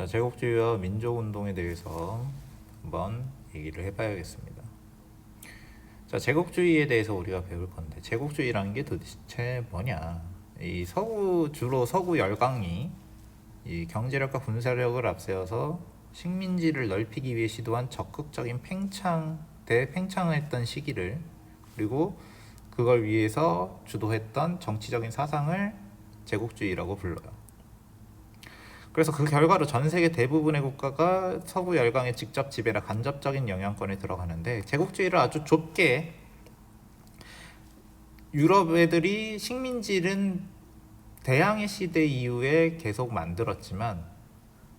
자, 제국주의와 민족운동에 대해서 한번 얘기를 해봐야겠습니다. 자, 제국주의에 대해서 우리가 배울 건데, 제국주의라는 게 도대체 뭐냐? 주로 서구 열강이 이 경제력과 군사력을 앞세워서 식민지를 넓히기 위해 시도한 적극적인 대팽창을 했던 시기를, 그리고 그걸 위해서 주도했던 정치적인 사상을 제국주의라고 불러요. 그래서 그 결과로 전 세계 대부분의 국가가 서구 열강의 직접 지배나 간접적인 영향권에 들어가는데, 제국주의를 아주 좁게 유럽 애들이 식민지는 대항해 시대 이후에 계속 만들었지만,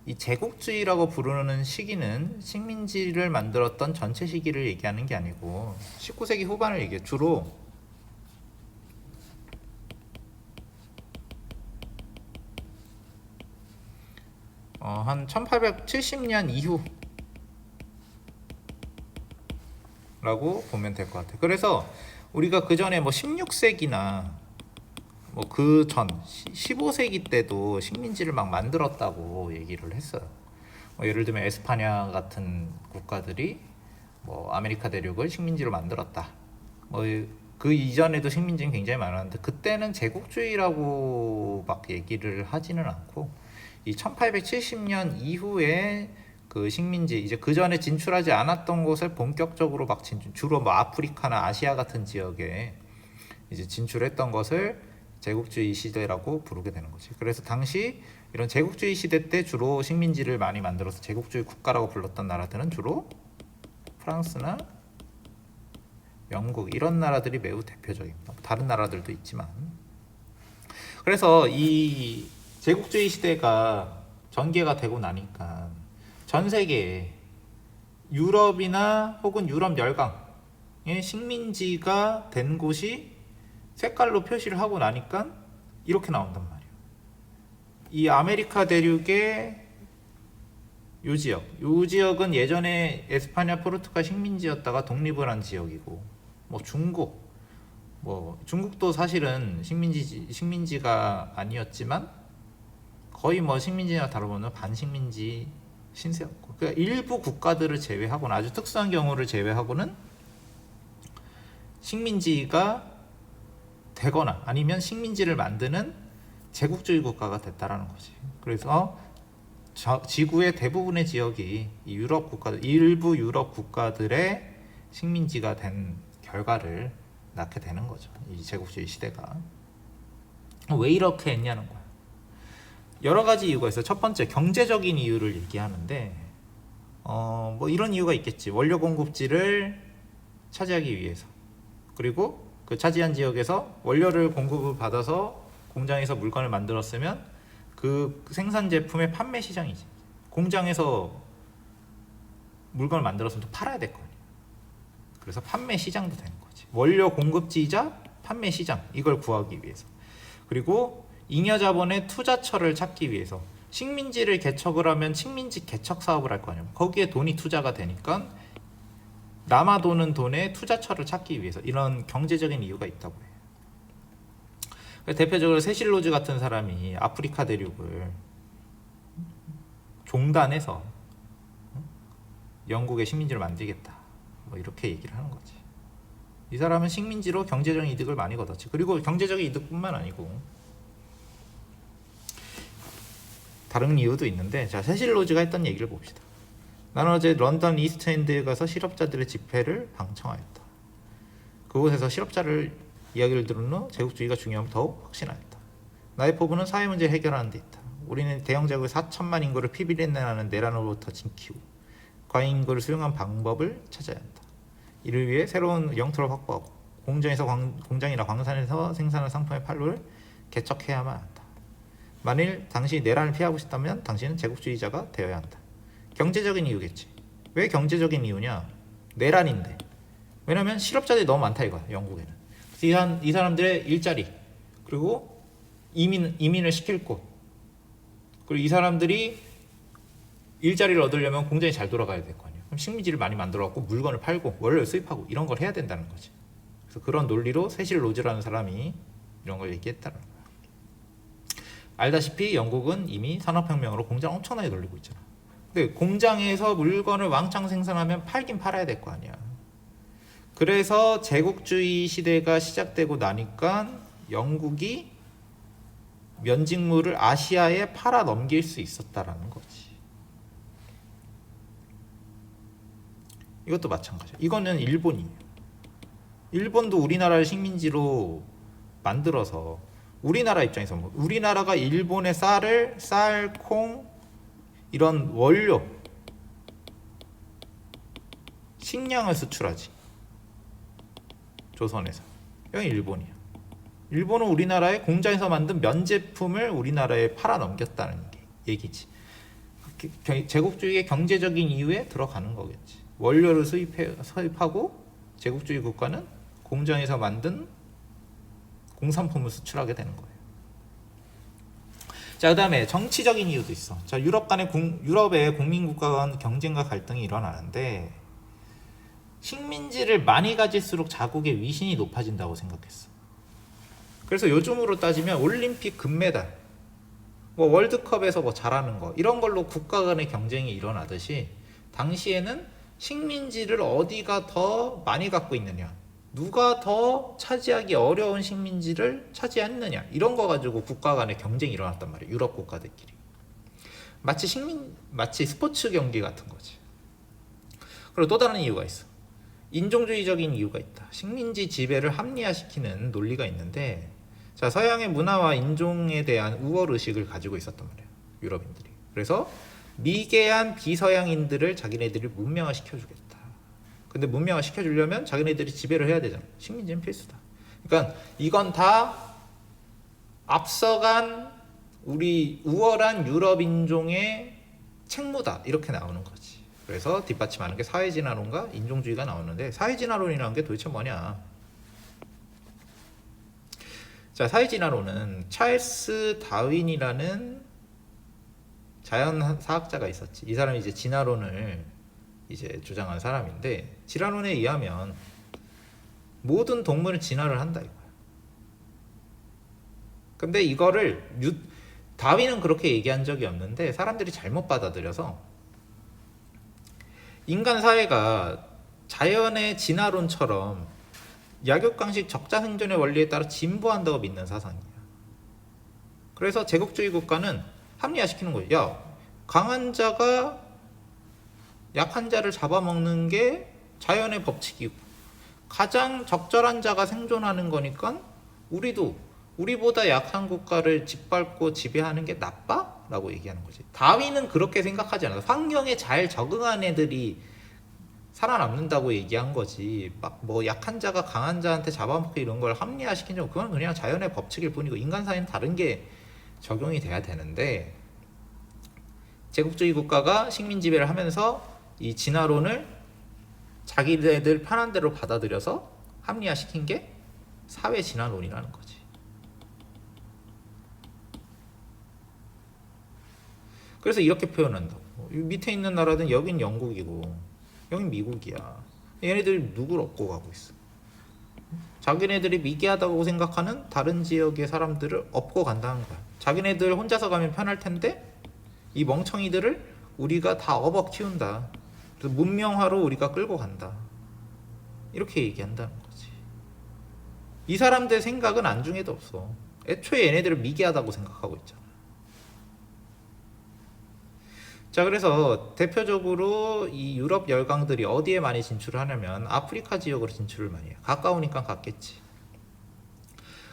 이 제국주의라고 부르는 시기는 식민지를 만들었던 전체 시기를 얘기하는 게 아니고 19세기 후반을 얘기해. 주로 한 1870년 이후라고 보면 될 것 같아요. 그래서 우리가 그 전에 뭐 16세기나 뭐 그 전 15세기 때도 식민지를 막 만들었다고 얘기를 했어요. 뭐 예를 들면 에스파냐 같은 국가들이 뭐 아메리카 대륙을 식민지로 만들었다. 뭐 그 이전에도 식민지는 굉장히 많았는데, 그때는 제국주의라고 막 얘기를 하지는 않고, 이 1870년 이후에 그 식민지, 이제 그 전에 진출하지 않았던 곳을 본격적으로 막 주로 뭐 아프리카나 아시아 같은 지역에 이제 진출했던 것을 제국주의 시대라고 부르게 되는 거지. 그래서 당시 이런 제국주의 시대 때 주로 식민지를 많이 만들어서 제국주의 국가라고 불렀던 나라들은 주로 프랑스나 영국, 이런 나라들이 매우 대표적입니다. 다른 나라들도 있지만. 그래서 이 제국주의 시대가 전개가 되고 나니까 전 세계에 유럽이나 혹은 유럽 열강의 식민지가 된 곳이 색깔로 표시를 하고 나니까 이렇게 나온단 말이에요. 이 아메리카 대륙의 요 지역은 예전에 에스파냐 포르투갈 식민지였다가 독립을 한 지역이고, 뭐 중국도 사실은 식민지가 아니었지만 거의 뭐 식민지나 다르면 반식민지 신세였고, 그러니까 일부 국가들을 제외하고는, 아주 특수한 경우를 제외하고는 식민지가 되거나 아니면 식민지를 만드는 제국주의 국가가 됐다라는 거지. 그래서 지구의 대부분의 지역이 일부 유럽 국가들의 식민지가 된 결과를 낳게 되는 거죠. 이 제국주의 시대가. 왜 이렇게 했냐는 거야. 여러 가지 이유가 있어요. 첫 번째, 경제적인 이유를 얘기하는데, 뭐 이런 이유가 있겠지. 원료 공급지를 차지하기 위해서. 그리고 그 차지한 지역에서 원료를 공급을 받아서 공장에서 물건을 만들었으면 그 생산 제품의 판매 시장이지. 공장에서 물건을 만들었으면 또 팔아야 될 거 아니야. 그래서 판매 시장도 되는 거지. 원료 공급지이자 판매 시장, 이걸 구하기 위해서. 그리고 잉여 자본의 투자처를 찾기 위해서, 식민지를 개척을 하면 식민지 개척 사업을 할 거 아니야. 거기에 돈이 투자가 되니까 남아 도는 돈에 투자처를 찾기 위해서, 이런 경제적인 이유가 있다고 해요. 대표적으로 세실로즈 같은 사람이 아프리카 대륙을 종단해서 영국의 식민지를 만들겠다, 뭐 이렇게 얘기를 하는 거지. 이 사람은 식민지로 경제적인 이득을 많이 거뒀지. 그리고 경제적인 이득뿐만 아니고 다른 이유도 있는데, 자, 세실로즈가 했던 얘기를 봅시다. 나는 어제 런던 이스트엔드에 가서 실업자들의 집회를 방청하였다. 그곳에서 실업자를 이야기를 들은 후 제국주의가 중요함을 더욱 확신하였다. 나의 포부는 사회 문제를 해결하는 데 있다. 우리는 대형 제국의 4천만 인구를 피비린내나는 내란으로부터 지키고 과잉 인구를 수용한 방법을 찾아야 한다. 이를 위해 새로운 영토를 확보하고 공장이나 광산에서 생산한 상품의 판로를 개척해야만 한다. 만일 당신이 내란을 피하고 싶다면 당신은 제국주의자가 되어야 한다. 경제적인 이유겠지. 왜 경제적인 이유냐? 내란인데. 왜냐면 실업자들이 너무 많다 이거야, 영국에는. 이 사람들의 일자리, 그리고 이민을 시킬 곳, 그리고 이 사람들이 일자리를 얻으려면 공장이 잘 돌아가야 될 거 아니야. 그럼 식민지를 많이 만들어갖고 물건을 팔고 원료를 수입하고 이런 걸 해야 된다는 거지. 그래서 그런 논리로 세실 로즈라는 사람이 이런 걸 얘기했다는 거야. 알다시피 영국은 이미 산업혁명으로 공장 엄청나게 돌리고 있잖아. 근데 공장에서 물건을 왕창 생산하면 팔긴 팔아야 될 거 아니야. 그래서 제국주의 시대가 시작되고 나니까 영국이 면직물을 아시아에 팔아 넘길 수 있었다라는 거지. 이것도 마찬가지야. 이거는 일본이에요. 일본도 우리나라를 식민지로 만들어서 우리나라 입장에서 우리나라가 일본의 쌀을 쌀, 콩 이런 원료 식량을 수출하지. 조선에서. 이건 일본이야. 일본은 우리나라의 공장에서 만든 면제품을 우리나라에 팔아 넘겼다는 얘기지. 제국주의의 경제적인 이유에 들어가는 거겠지. 원료를 수입하고 제국주의 국가는 공장에서 만든 공산품을 수출하게 되는 거예요. 자, 그다음에 정치적인 이유도 있어. 자, 유럽의 국민국가 간 경쟁과 갈등이 일어나는데 식민지를 많이 가질수록 자국의 위신이 높아진다고 생각했어. 그래서 요즘으로 따지면 올림픽 금메달, 뭐 월드컵에서 뭐 잘하는 거 이런 걸로 국가 간의 경쟁이 일어나듯이 당시에는 식민지를 어디가 더 많이 갖고 있느냐, 누가 더 차지하기 어려운 식민지를 차지했느냐 이런 거 가지고 국가 간의 경쟁이 일어났단 말이에요. 유럽 국가들끼리. 마치 스포츠 경기 같은 거지. 그리고 또 다른 이유가 있어. 인종주의적인 이유가 있다. 식민지 지배를 합리화시키는 논리가 있는데, 자, 서양의 문화와 인종에 대한 우월 의식을 가지고 있었단 말이에요. 유럽인들이. 그래서 미개한 비서양인들을 자기네들이 문명화 시켜주겠다. 근데 문명화 시켜주려면 자기네들이 지배를 해야 되잖아. 식민지는 필수다. 그러니까 이건 다 앞서간 우리 우월한 유럽 인종의 책무다. 이렇게 나오는 거지. 그래서 뒷받침하는 게 사회진화론과 인종주의가 나오는데, 사회진화론이라는 게 도대체 뭐냐? 자, 사회진화론은 찰스 다윈이라는 자연사학자가 있었지. 이 사람이 이제 진화론을 이제 주장한 사람인데, 진화론에 의하면 모든 동물은 진화를 한다 이거야. 근데 이거를 다윈은 그렇게 얘기한 적이 없는데 사람들이 잘못 받아들여서 인간 사회가 자연의 진화론처럼 약육강식 적자 생존의 원리에 따라 진보한다고 믿는 사상이야. 그래서 제국주의 국가는 합리화시키는 거예요. 야, 강한 자가 약한 자를 잡아먹는 게 자연의 법칙이고 가장 적절한 자가 생존하는 거니까 우리보다 약한 국가를 짓밟고 지배하는 게 나빠? 라고 얘기하는 거지. 다윈은 그렇게 생각하지 않아. 환경에 잘 적응한 애들이 살아남는다고 얘기한 거지. 막 뭐 약한 자가 강한 자한테 잡아먹고 이런 걸 합리화시킨 적, 그건 그냥 자연의 법칙일 뿐이고 인간 사회는 다른 게 적용이 돼야 되는데, 제국주의 국가가 식민 지배를 하면서 이 진화론을 자기네들 편한 대로 받아들여서 합리화시킨 게 사회 진화론이라는 거지. 그래서 이렇게 표현한다고. 밑에 있는 나라는 여긴 영국이고 여긴 미국이야. 얘네들이 누굴 업고 가고 있어. 자기네들이 미개하다고 생각하는 다른 지역의 사람들을 업고 간다는 거야. 자기네들 혼자서 가면 편할 텐데 이 멍청이들을 우리가 다 업어 키운다. 그래서 문명화로 우리가 끌고 간다. 이렇게 얘기한다는 거지. 이 사람들 생각은 안중에도 없어. 애초에 얘네들을 미개하다고 생각하고 있잖아. 자, 그래서 대표적으로 이 유럽 열강들이 어디에 많이 진출을 하냐면 아프리카 지역으로 진출을 많이 해요. 가까우니까 갔겠지.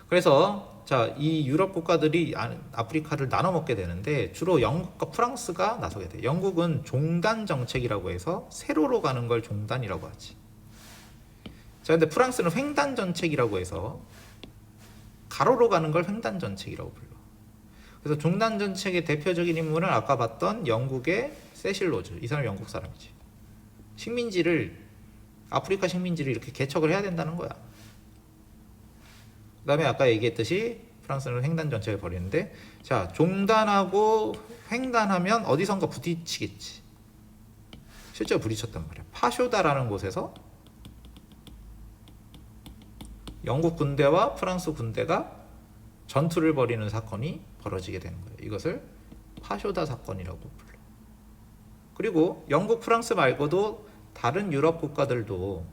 그래서 자, 이 유럽 국가들이 아프리카를 나눠 먹게 되는데 주로 영국과 프랑스가 나서게 돼요. 영국은 종단 정책이라고 해서 세로로 가는 걸 종단이라고 하지. 자, 근데 프랑스는 횡단 정책이라고 해서 가로로 가는 걸 횡단 정책이라고 불러. 그래서 종단 정책의 대표적인 인물은 아까 봤던 영국의 세실 로즈. 이 사람 영국 사람이지. 아프리카 식민지를 이렇게 개척을 해야 된다는 거야. 그 다음에 아까 얘기했듯이 프랑스는 횡단 정책을 벌이는데, 자, 종단하고 횡단하면 어디선가 부딪히겠지. 실제로 부딪혔단 말이야. 파쇼다라는 곳에서 영국 군대와 프랑스 군대가 전투를 벌이는 사건이 벌어지게 되는 거예요. 이것을 파쇼다 사건이라고 불러요. 그리고 영국, 프랑스 말고도 다른 유럽 국가들도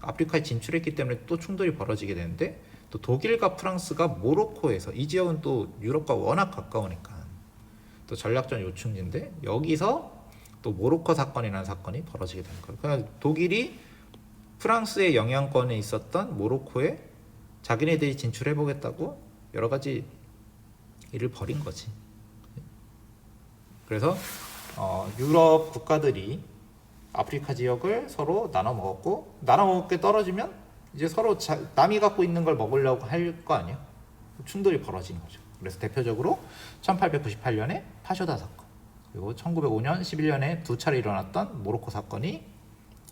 아프리카에 진출했기 때문에 또 충돌이 벌어지게 되는데, 또 독일과 프랑스가 모로코에서, 이 지역은 또 유럽과 워낙 가까우니까 또 전략적 요충지인데, 여기서 또 모로코 사건이라는 사건이 벌어지게 되는 거예요. 그러니까 독일이 프랑스의 영향권에 있었던 모로코에 자기네들이 진출해 보겠다고 여러 가지 일을 벌인 거지. 그래서 유럽 국가들이 아프리카 지역을 서로 나눠 먹었고, 나눠 먹게 떨어지면 이제 서로 남이 갖고 있는 걸 먹으려고 할 거 아니야. 충돌이 벌어지는 거죠. 그래서 대표적으로 1898년에 파쇼다 사건, 그리고 1905년, 11년에 두 차례 일어났던 모로코 사건이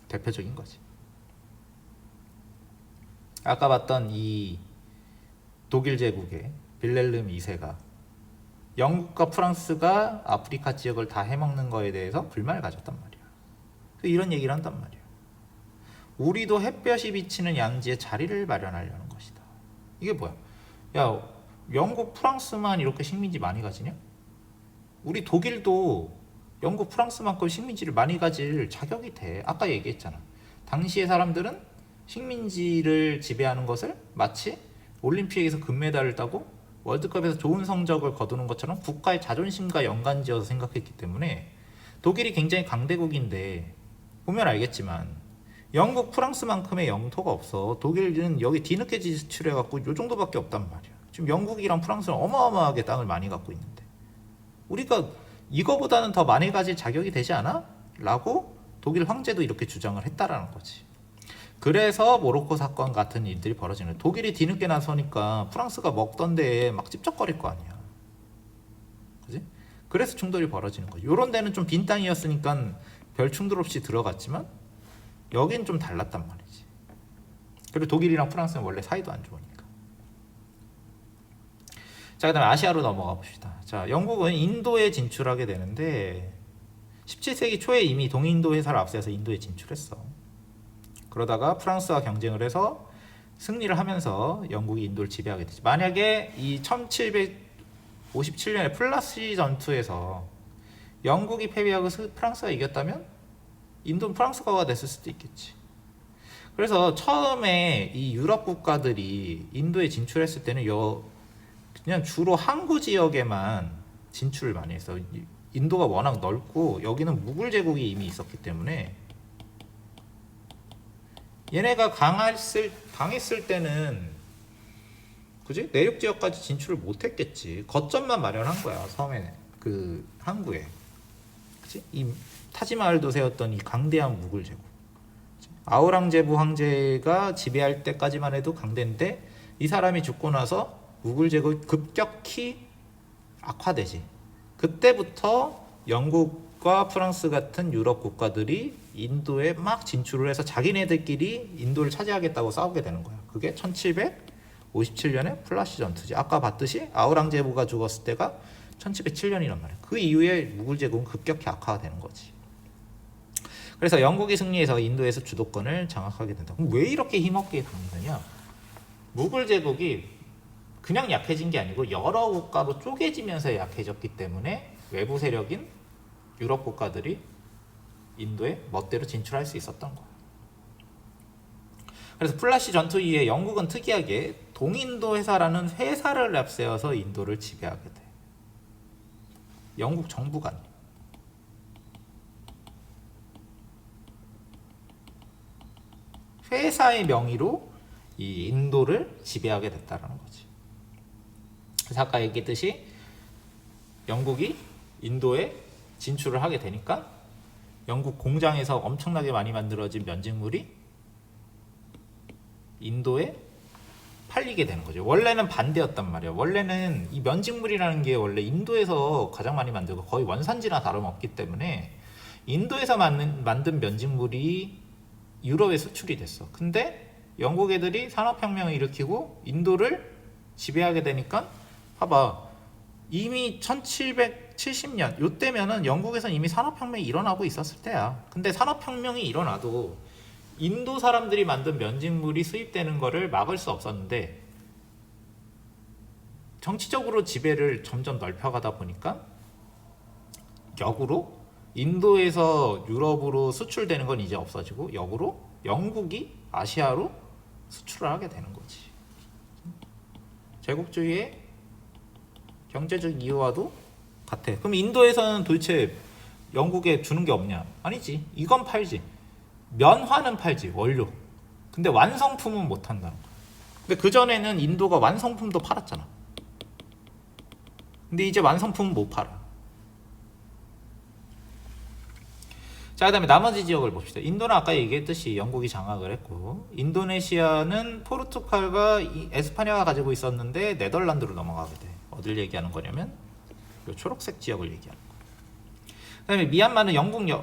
대표적인 거지. 아까 봤던 이 독일 제국의 빌헬름 2세가 영국과 프랑스가 아프리카 지역을 다 해먹는 거에 대해서 불만을 가졌단 말이야. 이런 얘기를 한단 말이야. 우리도 햇볕이 비치는 양지에 자리를 마련하려는 것이다. 이게 뭐야? 야, 영국, 프랑스만 이렇게 식민지 많이 가지냐? 우리 독일도 영국, 프랑스만큼 식민지를 많이 가질 자격이 돼. 아까 얘기했잖아. 당시의 사람들은 식민지를 지배하는 것을 마치 올림픽에서 금메달을 따고 월드컵에서 좋은 성적을 거두는 것처럼 국가의 자존심과 연관지어서 생각했기 때문에, 독일이 굉장히 강대국인데 보면 알겠지만 영국, 프랑스만큼의 영토가 없어. 독일은 여기 뒤늦게 진출해갖고 요 정도밖에 없단 말이야. 지금 영국이랑 프랑스는 어마어마하게 땅을 많이 갖고 있는데 우리가 이거보다는 더 많이 가질 자격이 되지 않아? 라고 독일 황제도 이렇게 주장을 했다라는 거지. 그래서 모로코 사건 같은 일들이 벌어지는 거예요. 독일이 뒤늦게 나서니까 프랑스가 먹던 데에 막 찝쩍거릴 거 아니야. 그지? 그래서 충돌이 벌어지는 거예요. 요런 데는 좀 빈 땅이었으니까 별 충돌 없이 들어갔지만 여긴 좀 달랐단 말이지. 그리고 독일이랑 프랑스는 원래 사이도 안 좋으니까. 자, 그 다음에 아시아로 넘어가 봅시다. 자, 영국은 인도에 진출하게 되는데 17세기 초에 이미 동인도 회사를 앞세워서 인도에 진출했어. 그러다가 프랑스와 경쟁을 해서 승리를 하면서 영국이 인도를 지배하게 되지. 만약에 이 1757년에 플라시 전투에서 영국이 패배하고 프랑스가 이겼다면 인도는 프랑스가가 됐을 수도 있겠지. 그래서 처음에 이 유럽 국가들이 인도에 진출했을 때는 그냥 주로 항구 지역에만 진출을 많이 했어. 인도가 워낙 넓고 여기는 무굴 제국이 이미 있었기 때문에 얘네가 강했을 때는 그지? 내륙 지역까지 진출을 못했겠지. 거점만 마련한 거야 처음에는 그 항구에. 그지? 이 타지마할도 세웠던 이 강대한 무굴 제국. 아우랑제부 황제가 지배할 때까지만 해도 강대인데 이 사람이 죽고 나서 무굴 제국이 급격히 악화되지. 그때부터 영국과 프랑스 같은 유럽 국가들이 인도에 막 진출을 해서 자기네들끼리 인도를 차지하겠다고 싸우게 되는 거야. 그게 1757년에 플라시 전투지. 아까 봤듯이 아우랑제부가 죽었을 때가 1707년이란 말이야. 그 이후에 무굴 제국은 급격히 악화가 되는 거지. 그래서 영국이 승리해서 인도에서 주도권을 장악하게 된다. 그럼 왜 이렇게 힘없게 당기느냐? 무굴 제국이 그냥 약해진 게 아니고 여러 국가로 쪼개지면서 약해졌기 때문에 외부 세력인 유럽 국가들이 인도에 멋대로 진출할 수 있었던 거야. 그래서 플라시 전투 이후에 영국은 특이하게 동인도 회사라는 회사를 앞세워서 인도를 지배하게 돼. 영국 정부가 아니야. 회사의 명의로 이 인도를 지배하게 됐다는 거지. 그래서 아까 얘기했듯이 영국이 인도에 진출을 하게 되니까 영국 공장에서 엄청나게 많이 만들어진 면직물이 인도에 팔리게 되는 거죠. 원래는 반대였단 말이에요. 원래는 이 면직물이라는 게 원래 인도에서 가장 많이 만들고 거의 원산지나 다름없기 때문에 인도에서 만든 면직물이 유럽에 수출이 됐어. 근데 영국 애들이 산업혁명을 일으키고 인도를 지배하게 되니까 봐봐. 이미 1770년 요때면은 영국에서는 이미 산업혁명이 일어나고 있었을 때야. 근데 산업혁명이 일어나도 인도 사람들이 만든 면직물이 수입되는 거를 막을 수 없었는데 정치적으로 지배를 점점 넓혀가다 보니까 역으로 인도에서 유럽으로 수출되는 건 이제 없어지고 역으로 영국이 아시아로 수출을 하게 되는 거지. 제국주의의 경제적 이유와도 같아. 그럼 인도에서는 도대체 영국에 주는 게 없냐? 아니지. 이건 팔지. 면화는 팔지. 원료. 근데 완성품은 못 한다는 거야. 근데 그전에는 인도가 완성품도 팔았잖아. 근데 이제 완성품은 못 팔아. 자, 그 다음에 나머지 지역을 봅시다. 인도는 아까 얘기했듯이 영국이 장악을 했고, 인도네시아는 포르투갈과 에스파냐가 가지고 있었는데 네덜란드로 넘어가게 돼. 어딜 얘기하는 거냐면 이 초록색 지역을 얘기하는 거야. 그 다음에 미얀마는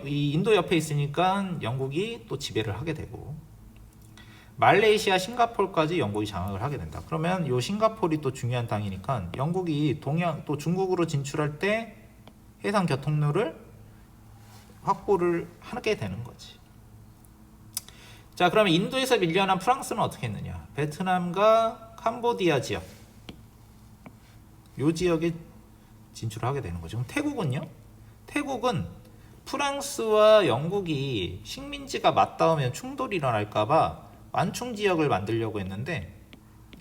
이 인도 옆에 있으니까 영국이 또 지배를 하게 되고, 말레이시아, 싱가포르까지 영국이 장악을 하게 된다. 그러면 이 싱가포르이 또 중요한 땅이니까 영국이 또 중국으로 진출할 때 해상 교통로를 확보를 하게 되는 거지. 자, 그러면 인도에서 밀려난 프랑스는 어떻게 했느냐? 베트남과 캄보디아 지역, 이 지역에 진출하게 되는 거죠. 그럼 태국은요? 태국은 프랑스와 영국이 식민지가 맞닿으면 충돌이 일어날까봐 완충 지역을 만들려고 했는데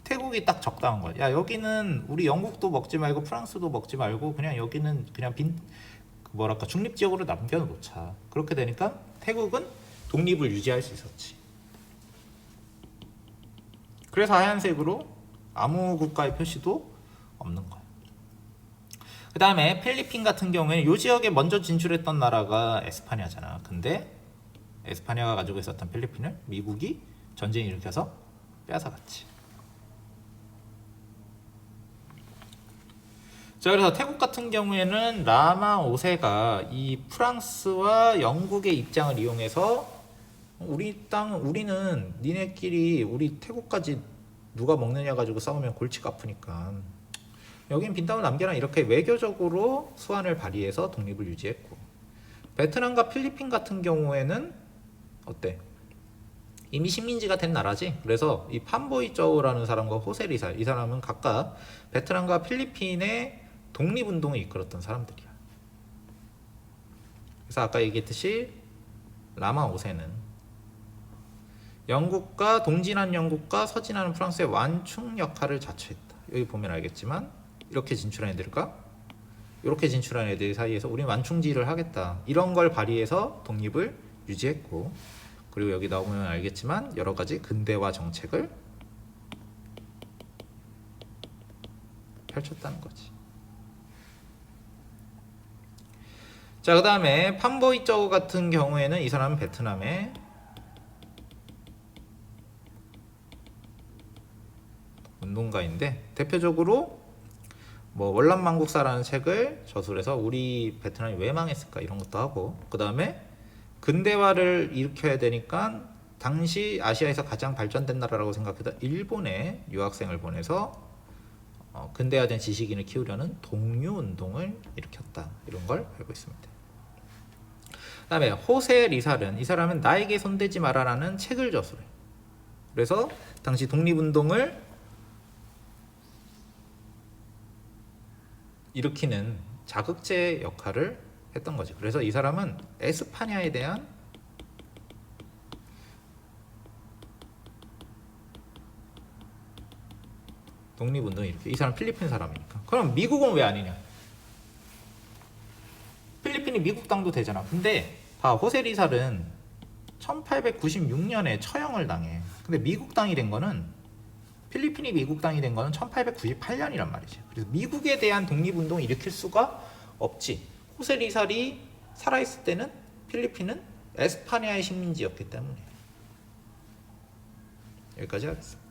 태국이 딱 적당한 거야. 야, 여기는 우리 영국도 먹지 말고 프랑스도 먹지 말고 그냥 여기는 그냥 중립지역으로 남겨놓자. 그렇게 되니까 태국은 독립을 유지할 수 있었지. 그래서 하얀색으로 아무 국가의 표시도 없는 거야. 그 다음에 필리핀 같은 경우에는 이 지역에 먼저 진출했던 나라가 에스파냐잖아. 근데 에스파냐가 가지고 있었던 필리핀을 미국이 전쟁 일으켜서 뺏어갔지. 자, 그래서 태국 같은 경우에는 라마 5세가 이 프랑스와 영국의 입장을 이용해서 우리는 니네끼리 우리 태국까지 누가 먹느냐 가지고 싸우면 골치가 아프니까 여긴 빈 땅을 남겨라, 이렇게 외교적으로 수완을 발휘해서 독립을 유지했고, 베트남과 필리핀 같은 경우에는 어때? 이미 식민지가 된 나라지. 그래서 이 판보이 쪼우라는 사람과 호세 리살, 이 사람은 각각 베트남과 필리핀의 독립운동을 이끌었던 사람들이야. 그래서 아까 얘기했듯이 라마 5세는 영국과 동진한 영국과 서진하는 프랑스의 완충 역할을 자처했다. 여기 보면 알겠지만 이렇게 진출한 애들과 이렇게 진출한 애들 사이에서 우리는 완충지를 하겠다, 이런 걸 발휘해서 독립을 유지했고, 그리고 여기 나오면 알겠지만 여러 가지 근대화 정책을 펼쳤다는 거지. 자, 그 다음에 판보이 쪼우 같은 경우에는 이 사람은 베트남의 운동가인데 대표적으로 뭐 월남망국사라는 책을 저술해서 우리 베트남이 왜 망했을까 이런 것도 하고, 그 다음에 근대화를 일으켜야 되니까 당시 아시아에서 가장 발전된 나라라고 생각했던 일본에 유학생을 보내서 근대화된 지식인을 키우려는 동유운동을 일으켰다, 이런 걸 알고 있습니다. 그 다음에 호세 리살은, 이 사람은 나에게 손대지 마라라는 책을 저술해. 그래서 당시 독립운동을 일으키는 자극제 역할을 했던 거지. 그래서 이 사람은 에스파냐에 대한 독립운동을 일으켜. 이 사람 필리핀 사람이니까. 그럼 미국은 왜 아니냐? 필리핀이 미국 땅도 되잖아. 근데 봐, 호세 리살은 1896년에 처형을 당해. 근데 미국 땅이 된 거는, 필리핀이 미국 땅이 된 거는 1898년이란 말이지. 그래서 미국에 대한 독립운동을 일으킬 수가 없지. 호세 리살이 살아있을 때는 필리핀은 에스파냐의 식민지였기 때문에. 여기까지 하겠습니다.